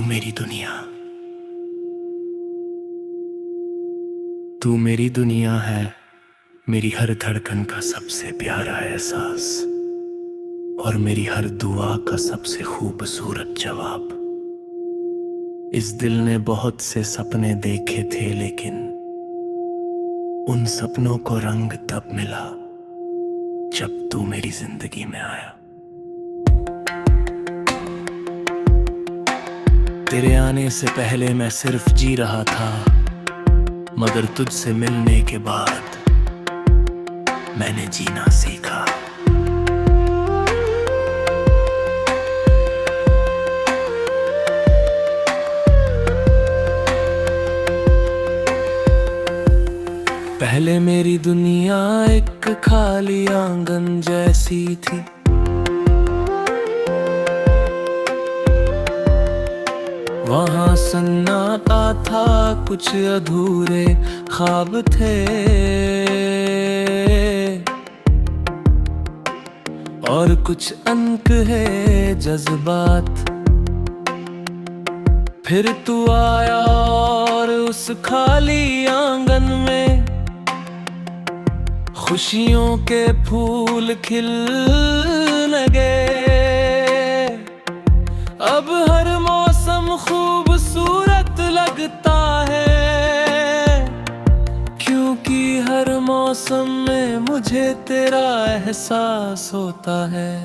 मेरी दुनिया, तू मेरी दुनिया है, मेरी हर धड़कन का सबसे प्यारा एहसास और मेरी हर दुआ का सबसे खूबसूरत जवाब। इस दिल ने बहुत से सपने देखे थे, लेकिन उन सपनों को रंग तब मिला जब तू मेरी जिंदगी में आया। तेरे आने से पहले मैं सिर्फ जी रहा था, मगर तुझसे मिलने के बाद मैंने जीना सीखा। पहले मेरी दुनिया एक खाली आंगन जैसी थी, वहाँ सन्नाटा था, कुछ अधूरे ख्वाब थे और कुछ अनकहे जज्बात। फिर तू आया और उस खाली आंगन में खुशियों के फूल खिल लगे। अब हर मौसम खूबसूरत लगता है, क्योंकि हर मौसम में मुझे तेरा एहसास होता है।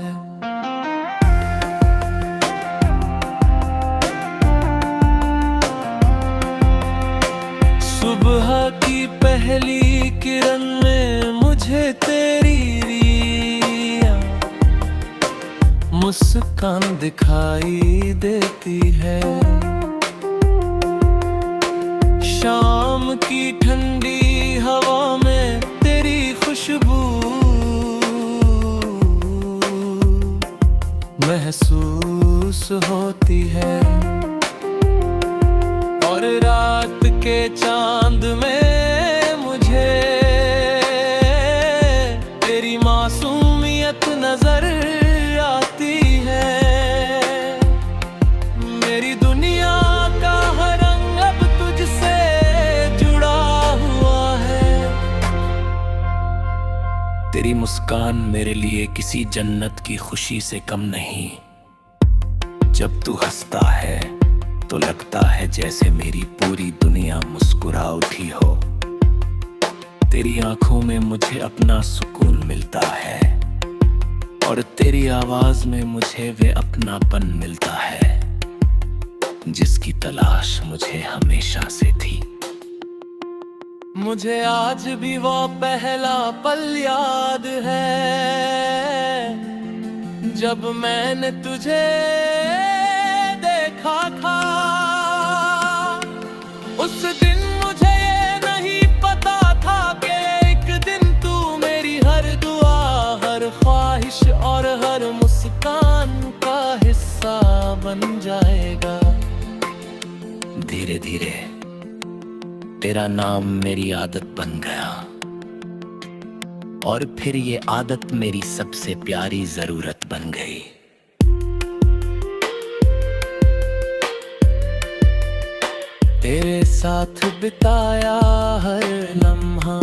सुबह की पहली किरण में मुझे तेरी मुस्कान दिखाई देती है। शाम की ठंडी हवा में तेरी खुशबू महसूस होती है और रात के चांद में मुझे तेरी मासूमियत नजर आती है। मेरी दुनिया का हर रंग अब तुझसे जुड़ा हुआ है। तेरी मुस्कान मेरे लिए किसी जन्नत की खुशी से कम नहीं। जब तू हंसता है तो लगता है जैसे मेरी पूरी दुनिया मुस्कुरा उठी हो। तेरी आंखों में मुझे अपना सुकून मिलता है और तेरी आवाज में मुझे वे अपनापन मिलता है जिसकी तलाश मुझे हमेशा से थी। मुझे आज भी वो पहला पल याद है जब मैंने तुझे देखा था। उस दिन मुझे ये नहीं पता था कि एक दिन तू मेरी हर दुआ, हर ख्वाहिश और हर मुस्कान का हिस्सा बन जाएगा। धीरे धीरे तेरा नाम मेरी आदत बन गया और फिर ये आदत मेरी सबसे प्यारी जरूरत बन गई। तेरे साथ बिताया हर लम्हा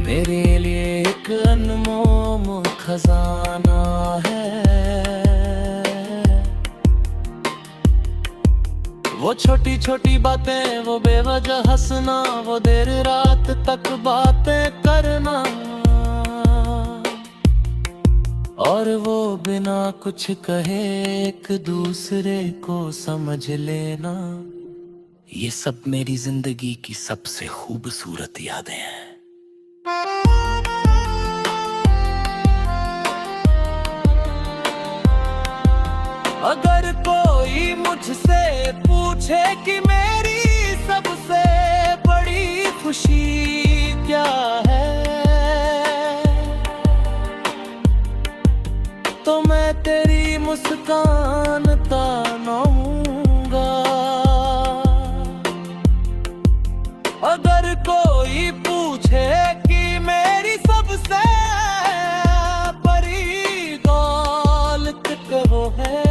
मेरे लिए एक अनमोल खजाना है। वो छोटी छोटी बातें, वो बेवजह हंसना, वो देर रात तक बातें करना और वो बिना कुछ कहे एक दूसरे को समझ लेना, ये सब मेरी जिंदगी की सबसे खूबसूरत यादें हैं। अगर कोई मुझसे पूछे कि मेरी सबसे बड़ी खुशी क्या है, तो मैं तेरी मुस्कान तानूंगा। अगर कोई पूछे कि मेरी सबसे बड़ी दौलत क्या है,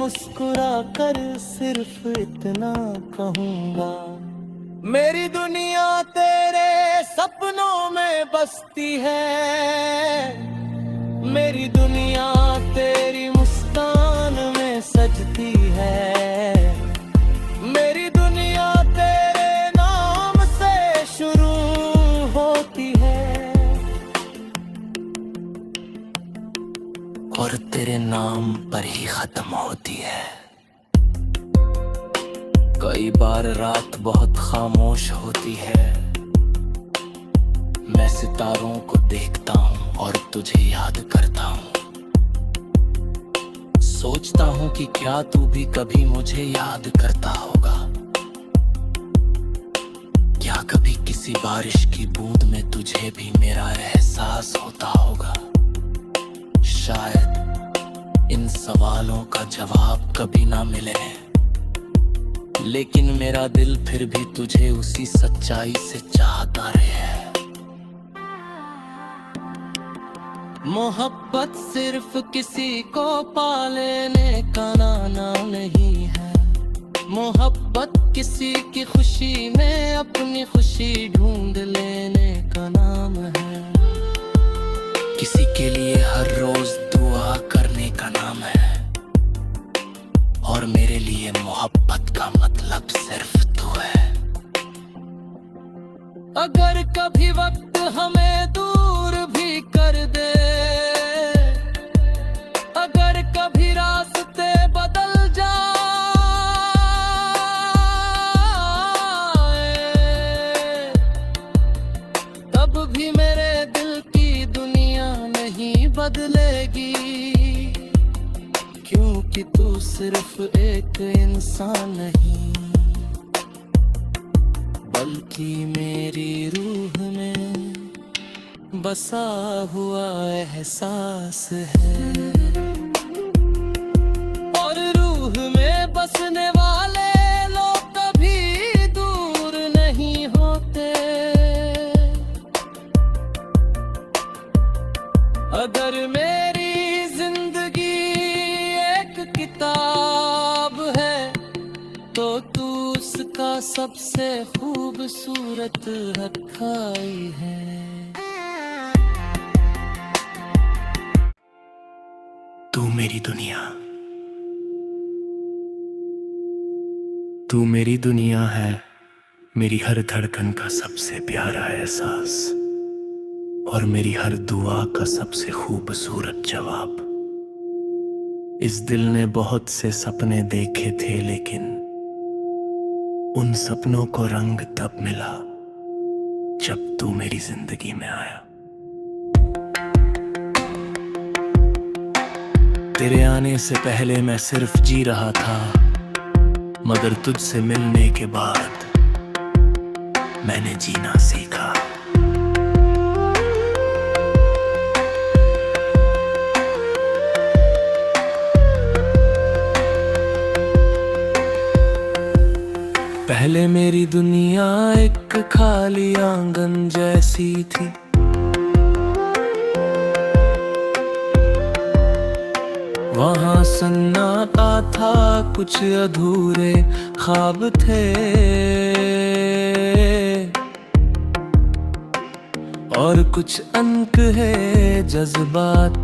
मुस्कुरा कर सिर्फ इतना कहूँगा, मेरी दुनिया तेरे सपनों में बसती है, मेरी दुनिया तेरी मुस्कान में सजती है, मेरी दुनिया तेरे नाम से शुरू होती है और तेरे नाम पर ही खत्म होती है। कई बार रात बहुत खामोश होती है, मैं सितारों को देखता हूँ और तुझे याद करता हूँ, सोचता हूँ कि क्या तू भी कभी मुझे याद करता होगा, क्या कभी किसी बारिश की बूंद में तुझे भी मेरा एहसास होता होगा। शायद इन सवालों का जवाब कभी ना मिले, लेकिन मेरा दिल फिर भी तुझे उसी सच्चाई से चाहता रहे। मोहब्बत सिर्फ किसी को पा लेने का नाम नहीं है, मोहब्बत किसी की खुशी में अपनी खुशी ढूंढ लेने का नाम है, किसी के लिए हर रोज दुआ करने का नाम है, और मेरे लिए मोहब्बत का मतलब सिर्फ तू है। अगर कभी वक्त हमें दूर भी कर दे, अगर कभी रास्ते बदल जाए, तब भी मेरे दिल की दुनिया नहीं बदलेगी, क्योंकि तू सिर्फ एक इंसान नहीं, बल्कि मेरी रूह में बसा हुआ एहसास है, और रूह में बसने वाले लोग कभी दूर नहीं होते। अगर मेरी जिंदगी एक किताब है, तो तू उसका सबसे खूबसूरत हथाई है। तू मेरी दुनिया, तू मेरी दुनिया है, मेरी हर धड़कन का सबसे प्यारा एहसास, और मेरी हर दुआ का सबसे खूबसूरत जवाब। इस दिल ने बहुत से सपने देखे थे, लेकिन उन सपनों को रंग तब मिला जब तू मेरी जिंदगी में आया। तेरे आने से पहले मैं सिर्फ जी रहा था, मगर तुझसे मिलने के बाद मैंने जीना सीखा। पहले मेरी दुनिया एक खाली आंगन जैसी थी, वहाँ सन्नाटा था, कुछ अधूरे ख्वाब थे, और कुछ अनकहे जज्बात।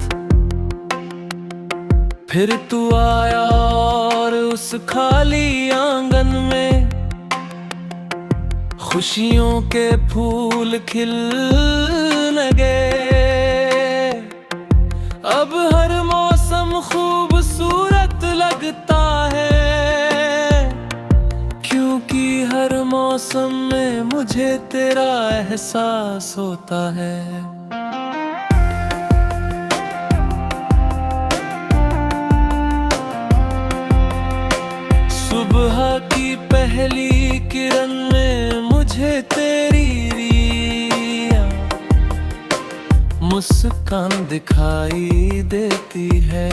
फिर तू आया और उस खाली आंगन में खुशियों के फूल खिल लगे। अब हर मौसम खूबसूरत लगता है, क्योंकि हर मौसम में मुझे तेरा एहसास होता है। सुबह की पहली किरण में मुझे तेरी रिया मुस्कान दिखाई देती है।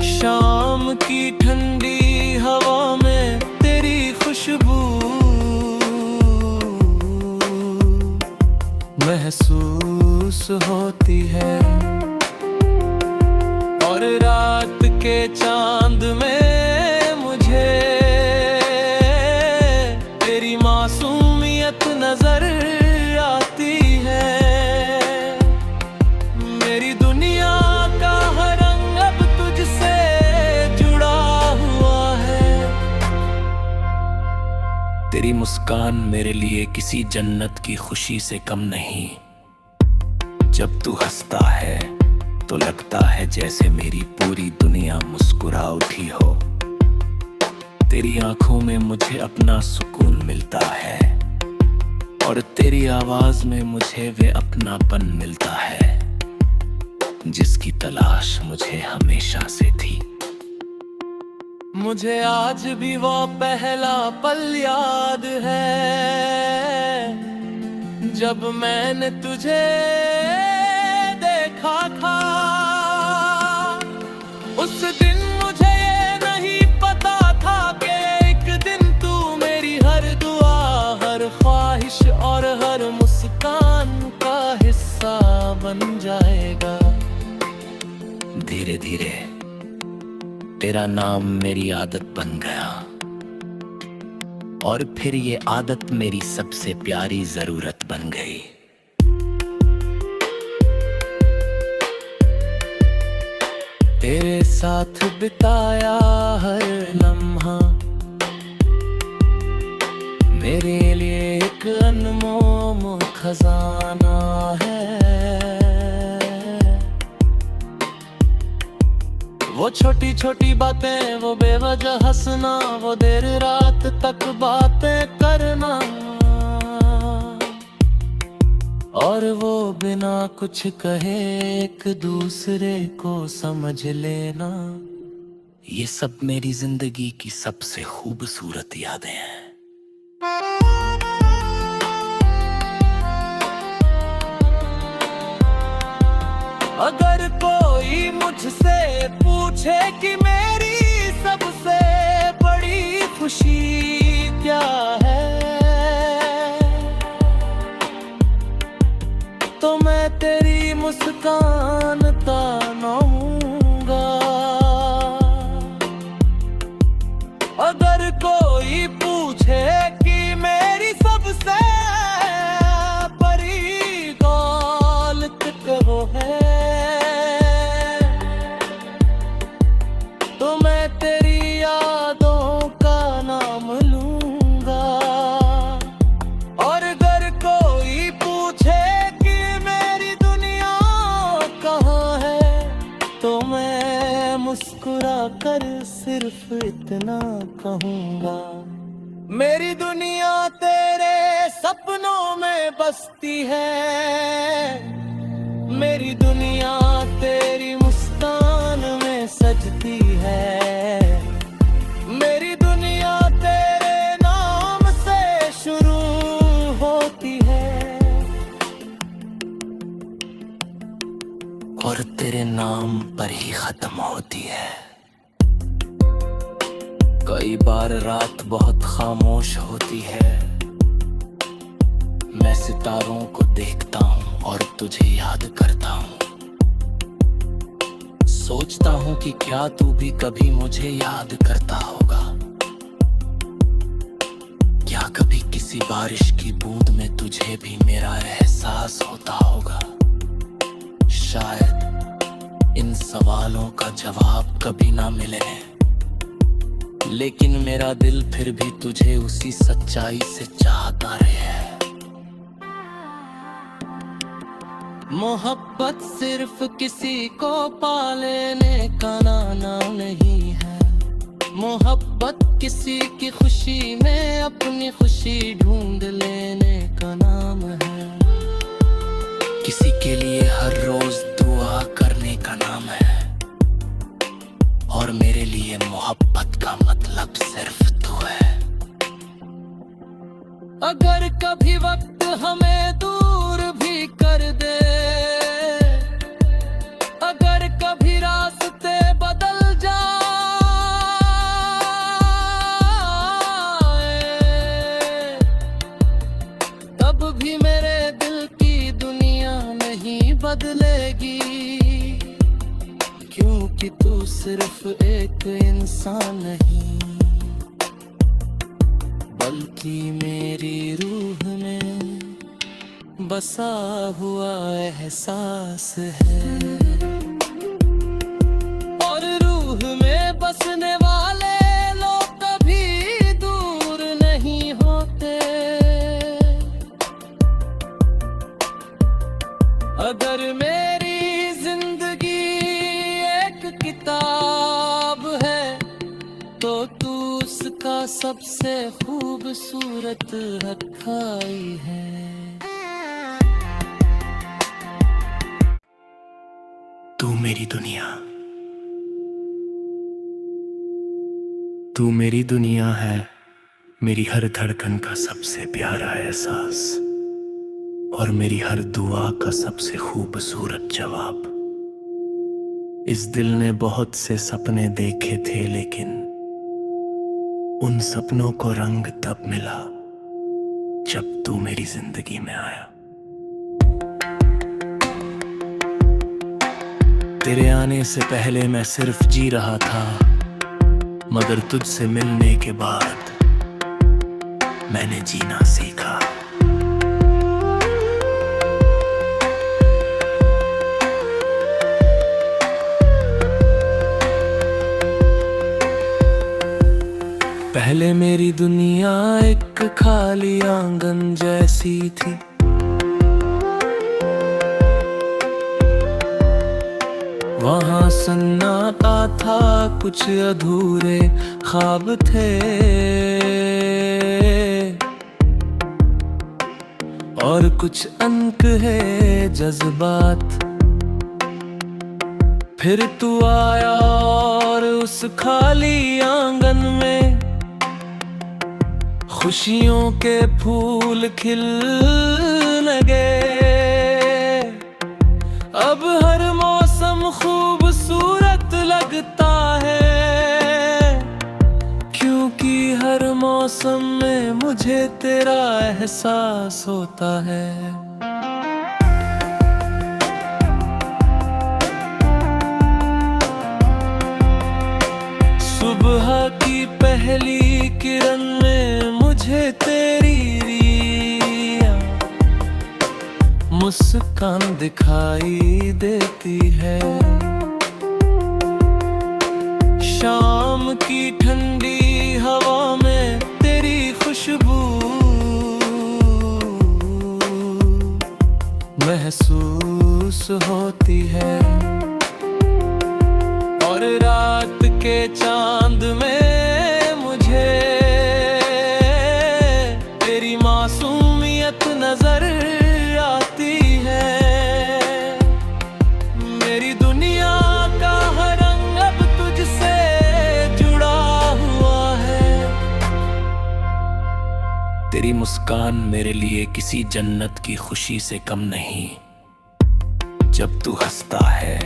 शाम की ठंडी हवा में तेरी खुशबू महसूस होती है, और रात के चांद में मुझे तेरी मासूमियत नजर आती है। मेरी दुनिया का हर रंग अब तुझसे जुड़ा हुआ है। तेरी मुस्कान मेरे लिए किसी जन्नत की खुशी से कम नहीं। जब तू हंसता है तो लगता है जैसे मेरी पूरी दुनिया मुस्कुरा उठी हो। तेरी आंखों में मुझे अपना सुकून मिलता है और तेरी आवाज में मुझे वे अपनापन मिलता है जिसकी तलाश मुझे हमेशा से थी। मुझे आज भी वो पहला पल याद है जब मैंने तुझे देखा था। उस दिन मुझे ये नहीं पता था कि एक दिन तू मेरी हर दुआ, हर ख्वाहिश और हर मुस्कान का हिस्सा बन जाएगा। धीरे धीरे तेरा नाम मेरी आदत बन गया और फिर ये आदत मेरी सबसे प्यारी जरूरत बन गई। तेरे साथ बिताया हर लम्हा मेरे लिए एक अनमोल खजाना है। वो छोटी छोटी बातें, वो बेवजह हंसना, वो देर रात तक बातें करना और वो बिना कुछ कहे एक दूसरे को समझ लेना। ये सब मेरी जिंदगी की सबसे खूबसूरत यादें हैं। अगर कोई मुझसे पूछे कि मेरी सबसे बड़ी खुशी क्या है, तो मैं तेरी मुस्कान तानूंगा। अगर कोई पूछे कि मेरी सबसे बड़ी दौलत क्या है, तो मैं तेरी यादों का नाम लूंगा। और अगर कोई पूछे कि मेरी दुनिया कहाँ है, तो मैं मुस्कुरा कर सिर्फ इतना कहूँगा, मेरी दुनिया तेरे सपनों में बसती है। मेरी दुनिया तेरी मुस्कान में सजती है। मेरी दुनिया तेरे नाम से शुरू होती है और तेरे नाम पर ही खत्म होती है। कई बार रात बहुत खामोश होती है, मैं सितारों को देखता हूँ और तुझे याद करता हूँ। सोचता हूँ कि क्या तू भी कभी मुझे याद करता होगा। क्या कभी किसी बारिश की बूंद में तुझे भी मेरा एहसास होता होगा। शायद इन सवालों का जवाब कभी ना मिले, लेकिन मेरा दिल फिर भी तुझे उसी सच्चाई से चाहता रहे। मोहब्बत सिर्फ किसी को पा लेने का नाम नहीं है। मोहब्बत किसी की खुशी में अपनी खुशी ढूंढ लेने का नाम है। किसी के लिए हर रोज दुआ करने का नाम है और मेरे लिए मोहब्बत का मतलब सिर्फ तू है। अगर कभी वक्त हमें दूर भी कर दे, अगर कभी रास्ते बदल जाए, तब भी मेरे दिल की दुनिया नहीं बदलेगी, क्योंकि तू सिर्फ एक इंसान नहीं, बल्कि मेरी रूह में बसा हुआ एहसास है। और रूह में बसने वाले लोग कभी दूर नहीं होते। अगर मेरी जिंदगी एक किताब है तो तू उसका सबसे खूबसूरत हक़ाई है। तू मेरी दुनिया, तू मेरी दुनिया है, मेरी हर धड़कन का सबसे प्यारा एहसास और मेरी हर दुआ का सबसे खूबसूरत जवाब। इस दिल ने बहुत से सपने देखे थे, लेकिन उन सपनों को रंग तब मिला जब तू मेरी जिंदगी में आया। तेरे आने से पहले मैं सिर्फ जी रहा था, मगर तुझसे मिलने के बाद मैंने जीना सीखा। पहले मेरी दुनिया एक खाली आंगन जैसी थी। वहाँ सन्नाटा था, कुछ अधूरे ख्वाब थे और कुछ अनकहे जज्बात। फिर तू आया और उस खाली आंगन में खुशियों के फूल खिल लगे। अब हर मौसम खूबसूरत लगता है, क्योंकि हर मौसम में मुझे तेरा एहसास होता है। सुबह की पहली किरण में मुझे तेरी मुस्कान दिखाई देती है। शाम की ठंडी हवा में तेरी खुशबू महसूस होती है और रात के चांद में मुझे तेरी मासूमियत नजर आती है। मेरी दुनिया का हर रंग अब तुझसे जुड़ा हुआ है। तेरी मुस्कान मेरे लिए किसी जन्नत की खुशी से कम नहीं। जब तू हंसता है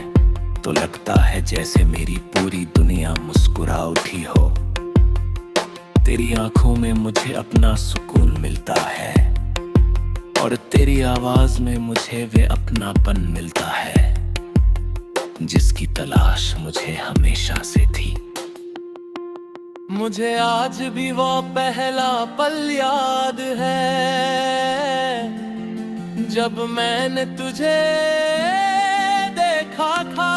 तो लगता है जैसे मेरी पूरी दुनिया मुस्कुरा उठी हो। तेरी आंखों में मुझे अपना सुकून मिलता है और तेरी आवाज में मुझे वे अपनापन मिलता है जिसकी तलाश मुझे हमेशा से थी। मुझे आज भी वो पहला पल याद है जब मैंने तुझे देखा था।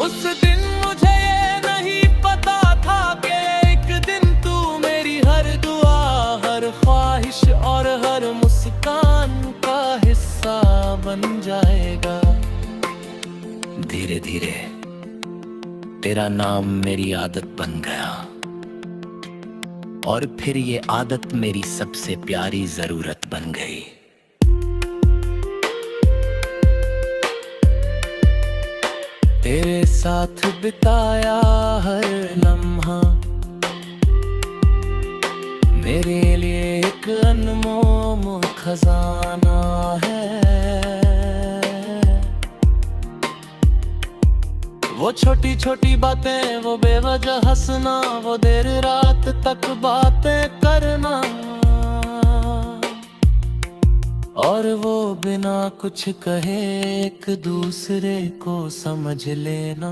उस दिन मुझे ये नहीं पता था कि एक दिन तू मेरी हर दुआ, हर ख्वाहिश और हर मुस्कान का हिस्सा बन जाएगा। धीरे धीरे तेरा नाम मेरी आदत बन गया और फिर ये आदत मेरी सबसे प्यारी जरूरत बन गई। तेरे साथ बिताया हर लम्हा मेरे लिए एक अनमोल खजाना है। वो छोटी छोटी बातें, वो बेवजह हंसना, वो देर रात तक बातें करना, और वो बिना कुछ कहे एक दूसरे को समझ लेना।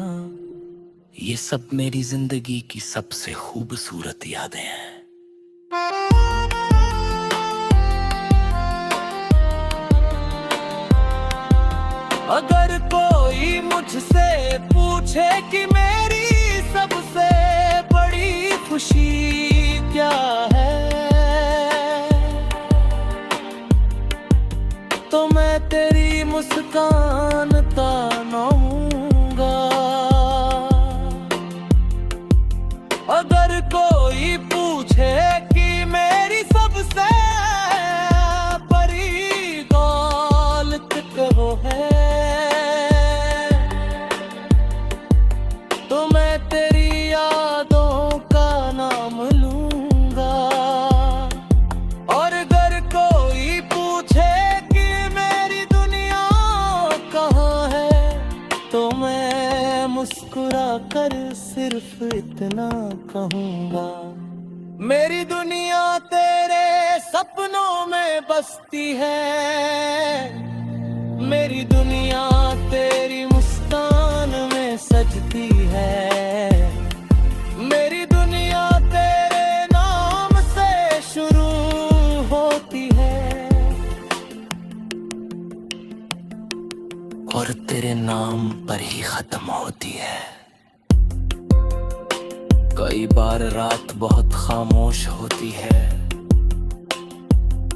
ये सब मेरी जिंदगी की सबसे खूबसूरत यादें हैं। अगर कोई मुझसे पूछे कि मेरी सबसे बड़ी खुशी क्या है, तो मैं तेरी मुस्कान तानूंगा। अगर कोई पूछे कि मेरी सबसे बड़ी दौलत क्या है, तो मैं तेरी यादों का नाम लूंगा। और अगर कोई पूछे कि मेरी दुनिया कहाँ है, तो मैं मुस्कुरा कर सिर्फ इतना कहूँगा, मेरी दुनिया तेरे सपनों में बसती है। मेरी दुनिया तेरी मुस्कान में सजती है। मेरी दुनिया तेरे नाम से शुरू होती है और तेरे नाम पर ही खत्म होती है। कई बार रात बहुत खामोश होती है,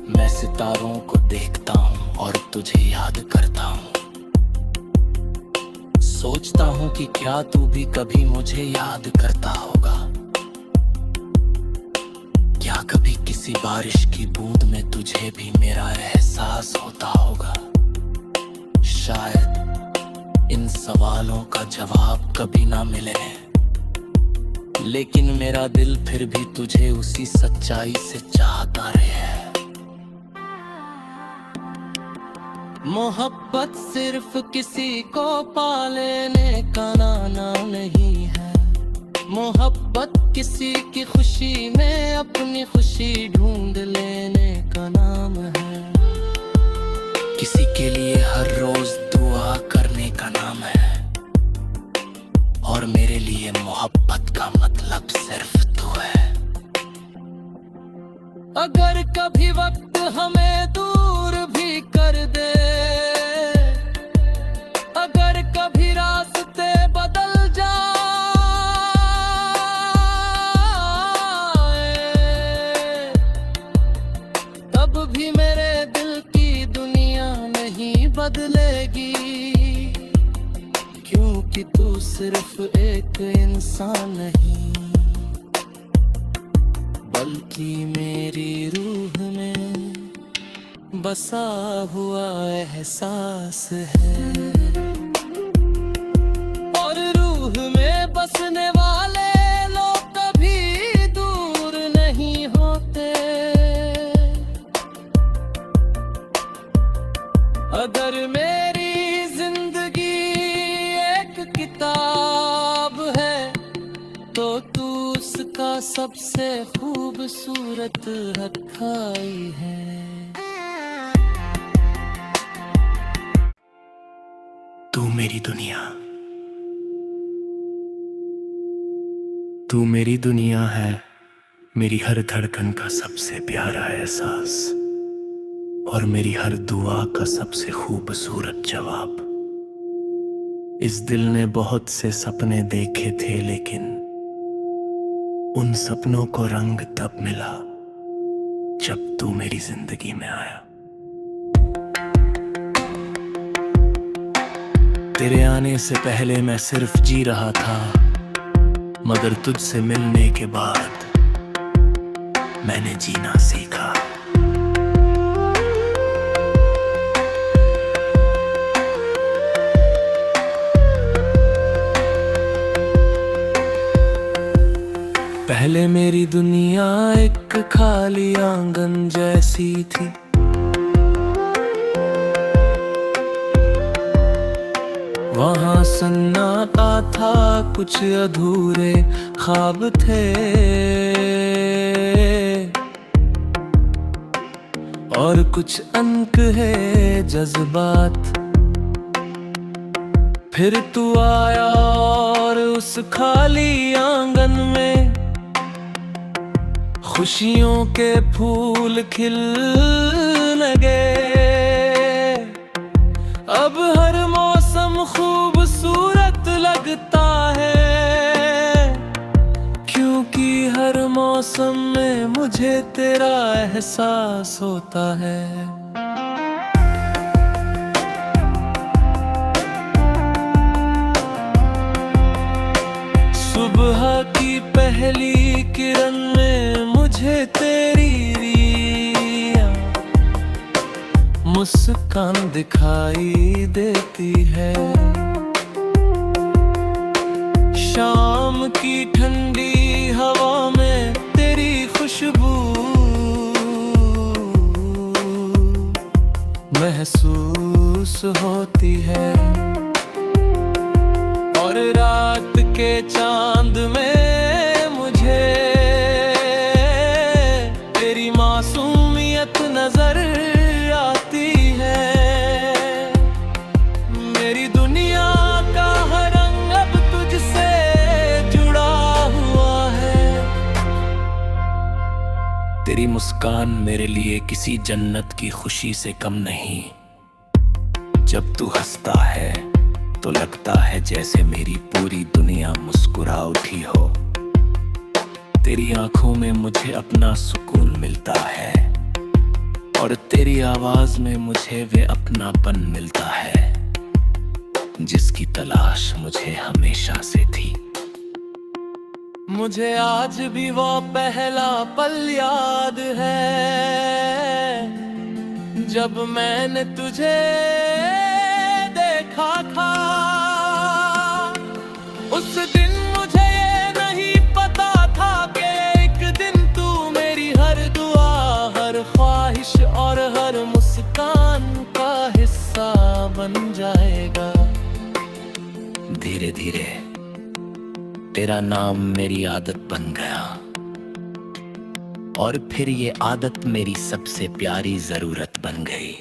मैं सितारों को देखता हूँ और तुझे याद करता हूँ। सोचता हूँ कि क्या तू भी कभी मुझे याद करता होगा। क्या कभी किसी बारिश की बूंद में तुझे भी मेरा एहसास होता होगा। शायद इन सवालों का जवाब कभी ना मिले, लेकिन मेरा दिल फिर भी तुझे उसी सच्चाई से चाहता रहे। मोहब्बत सिर्फ किसी को पा लेने का नाम नहीं है। मोहब्बत किसी की खुशी में अपनी खुशी ढूंढ लेने का नाम है। किसी के लिए हर रोज दुआ करने का नाम है, और मेरे लिए मोहब्बत का मतलब सिर्फ तू है। अगर कभी वक्त हमें दूर भी कर दे, अगर कभी रास्ते बदल जाए, तब भी मेरे दिल की दुनिया नहीं बदलेगी, क्योंकि तू सिर्फ एक इंसान नहीं, बल्कि मेरी रूह में बसा हुआ एहसास है। और रूह में बसने वाले लोग कभी दूर नहीं होते। अगर मेरी जिंदगी एक किताब है, तो तू उसका सबसे खूबसूरत हथाई है। तू मेरी दुनिया, तू मेरी दुनिया है, मेरी हर धड़कन का सबसे प्यारा एहसास, और मेरी हर दुआ का सबसे खूबसूरत जवाब। इस दिल ने बहुत से सपने देखे थे, लेकिन उन सपनों को रंग तब मिला जब तू मेरी जिंदगी में आया। तेरे आने से पहले मैं सिर्फ जी रहा था, मगर तुझसे मिलने के बाद मैंने जीना सीखा। पहले मेरी दुनिया एक खाली आंगन जैसी थी, वहाँ सन्नाटा था, कुछ अधूरे ख्वाब थे, और कुछ अनक है जज्बात। फिर तू आया और उस खाली आंगन में खुशियों के फूल खिल लगे। अब हर मौसम खूबसूरत लगता है, क्योंकि हर मौसम में मुझे तेरा एहसास होता है। सुबह की पहली किरण में मुझे तेरी रिया मुस्कान दिखाई देती है। शाम की ठंडी हवा में तेरी खुशबू महसूस होती है। और रात के चांद में मुझे तेरी मासूमियत नजर आती है। मेरी दुनिया का हर रंग अब तुझसे जुड़ा हुआ है। तेरी मुस्कान मेरे लिए किसी जन्नत की खुशी से कम नहीं। जब तू हंसता है तो लगता है जैसे मेरी पूरी दुनिया मुस्कुरा उठी हो। तेरी आंखों में मुझे अपना सुकून मिलता है, और तेरी आवाज में मुझे वे अपनापन मिलता है जिसकी तलाश मुझे हमेशा से थी। मुझे आज भी वो पहला पल याद है जब मैंने तुझे देखा था। उस दिन मुझे ये नहीं पता था कि एक दिन तू मेरी हर दुआ, हर ख्वाहिश और हर मुस्कान का हिस्सा बन जाएगा। धीरे धीरे तेरा नाम मेरी आदत बन गया, और फिर ये आदत मेरी सबसे प्यारी जरूरत बन गई।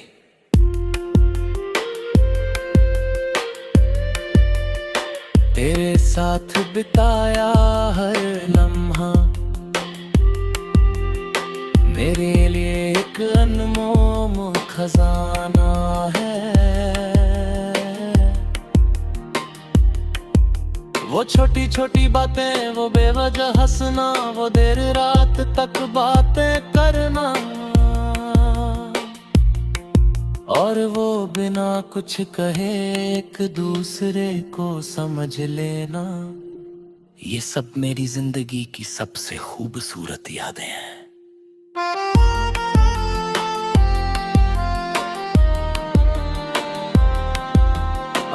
तेरे साथ बिताया हर लम्हा मेरे लिए एक अनमोल खजाना है। वो छोटी छोटी बातें, वो बेवजह हंसना, वो देर रात तक बातें करना, और वो बिना कुछ कहे एक दूसरे को समझ लेना, ये सब मेरी जिंदगी की सबसे खूबसूरत यादें हैं।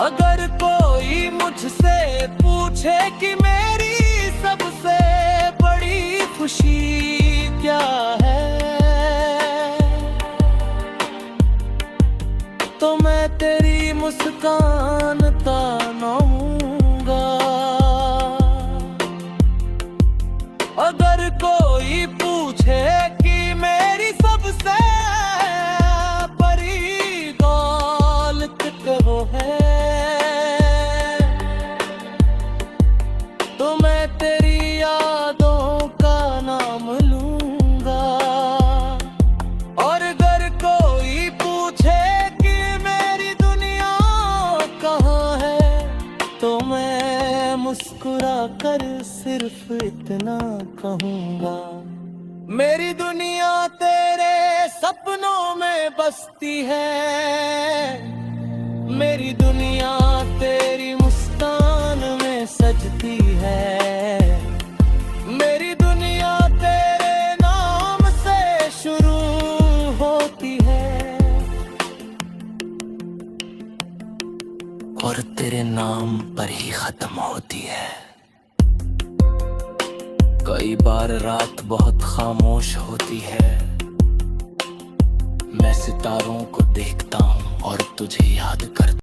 अगर कोई मुझसे पूछे कि मेरी सबसे बड़ी खुशी क्या है, तो मैं तेरी मुस्कान तानूंगा। अगर कोई पूछे कि मेरी सबसे बड़ी दौलत क्या है, तो मैं तेरी यादों का नाम लूंगा। और अगर कोई पूछे कि मेरी दुनिया कहाँ है, तो मैं मुस्कुरा कर सिर्फ इतना कहूँगा, मेरी दुनिया तेरे सपनों में बसती है। मेरी दुनिया तेरी मुस्कान में सजती है। मेरी दुनिया तेरे नाम से शुरू होती है, और तेरे नाम पर ही खत्म होती है। कई बार रात बहुत खामोश होती है, मैं सितारों को देखता हूँ और तुझे याद करता हूँ।